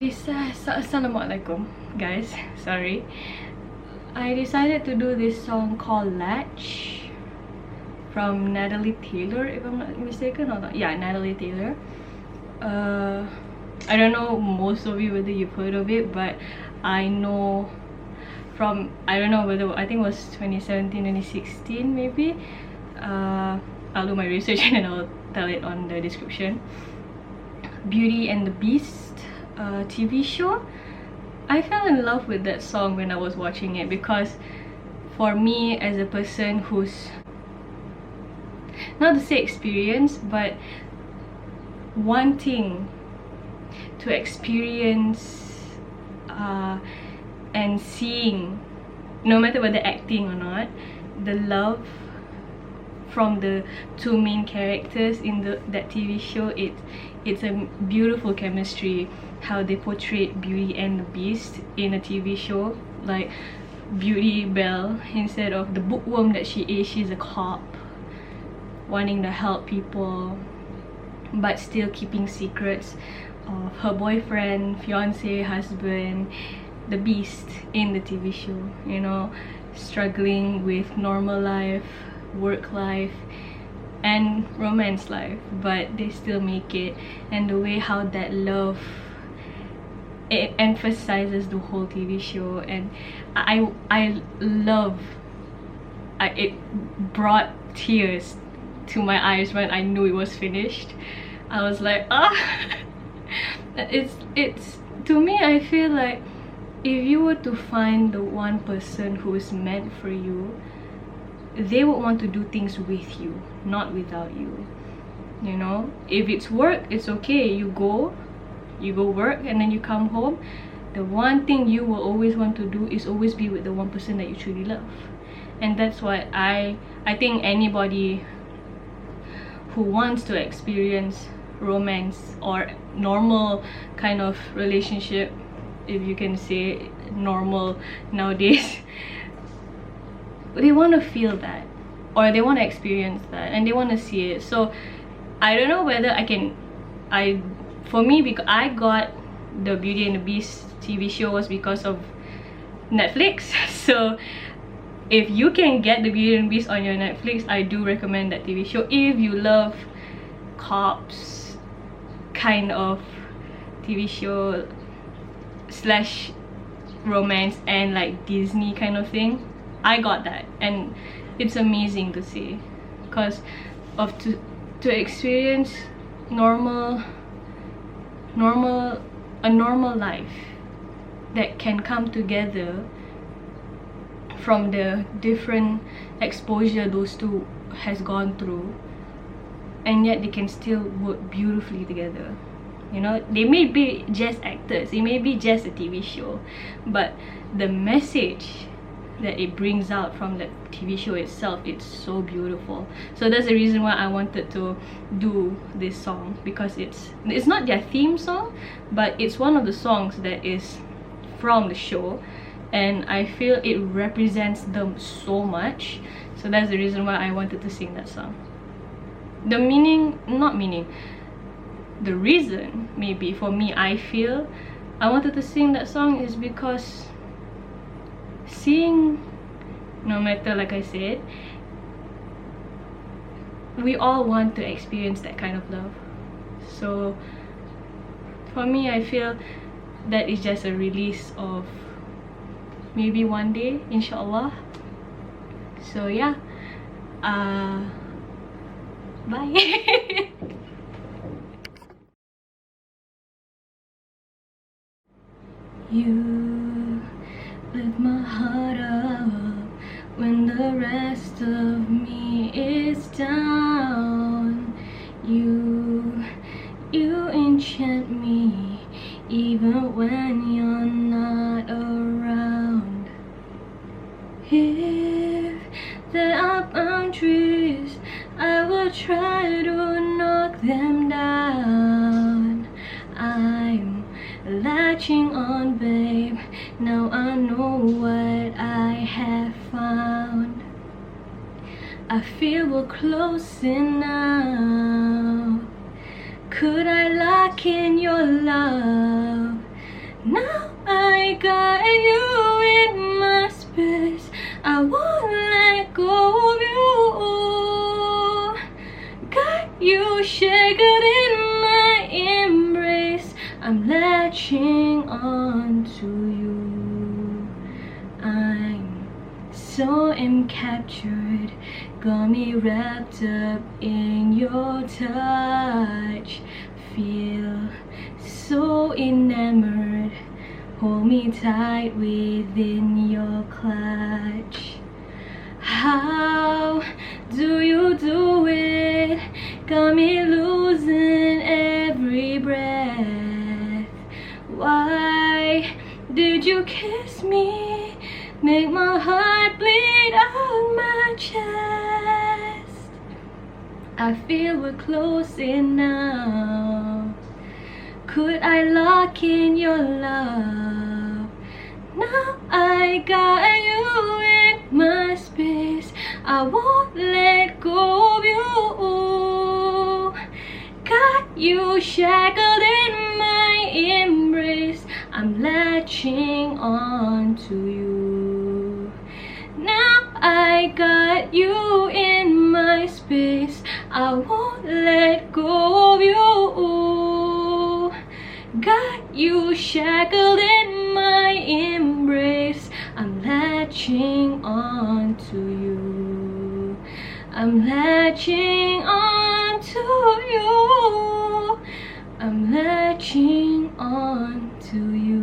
Assalamualaikum guys, sorry. I decided to do this song called Latch from Natalie Taylor, if I'm not mistaken, or not. Yeah, Natalie Taylor. I don't know most of you whether you've heard of it, but I know from, I don't know whether, I think it was 2017, 2016 maybe. I'll do my research and then I'll tell it on the description. Beauty and the Beast TV show. I fell in love with that song when I was watching it, because for me, as a person who's, not to say experienced, but wanting to experience and seeing, no matter whether acting or not, the love from the two main characters in that TV show. It's a beautiful chemistry, how they portrayed Beauty and the Beast in a TV show. Like Beauty Belle, instead of the bookworm that she is, she's a cop wanting to help people but still keeping secrets of her boyfriend, fiance, husband, the Beast in the TV show, you know, struggling with normal life, work life and romance life, but they still make it. And the way how that love, it emphasizes the whole TV show, and I love, it brought tears to my eyes when I knew it was finished. I was like, it's to me, I feel like if you were to find the one person who is meant for you, they would want to do things with you, not without you. You know, if it's work, it's okay, you go work and then you come home. The one thing you will always want to do is always be with the one person that you truly love. And that's what I think anybody who wants to experience romance or normal kind of relationship, if you can say normal nowadays, they want to feel that, or they want to experience that, and they want to see it. So I don't know whether for me, because I got the Beauty and the Beast TV show was because of Netflix. So if you can get the Beauty and the Beast on your Netflix, I do recommend that TV show. If you love cops kind of TV show slash romance and like Disney kind of thing, I got that, and it's amazing to see, because of to experience a normal life that can come together from the different exposure those two has gone through, and yet they can still work beautifully together. You know, they may be just actors, it may be just a TV show, but the message that it brings out from the TV show itself, it's so beautiful. So that's the reason why I wanted to do this song, because it's not their theme song, but it's one of the songs that is from the show, and I feel it represents them so much. So that's the reason why I wanted to sing that song. The reason maybe for me, I feel I wanted to sing that song is because seeing, no matter, like I said, we all want to experience that kind of love. So for me, I feel that is just a release of maybe one day, inshallah. So yeah, bye. You lift my heart up when the rest of me is down. You enchant me even when you're not around. If there are boundaries, I will try to knock them down. I'm latching on, babe, now I know what I have found. I feel we're close enough. Could I lock in your love? Now I got you in my space. I won't let go of you. Got you shackled in my embrace. I'm latching on to you. I'm so encaptured, got me wrapped up in your touch. Feel so enamored, hold me tight within your clutch. How do you do it? Got me losing every breath. Why did you kiss me? Make my heart bleed out my chest. I feel we're close enough. Could I lock in your love? Now I got you in my space. I won't let go of you. Got you shackled in my embrace. I'm latching on to you. Now I got you in my space. I won't let go of you. Got you shackled in my embrace. I'm latching on to you. I'm latching on to you. I'm latching on to you.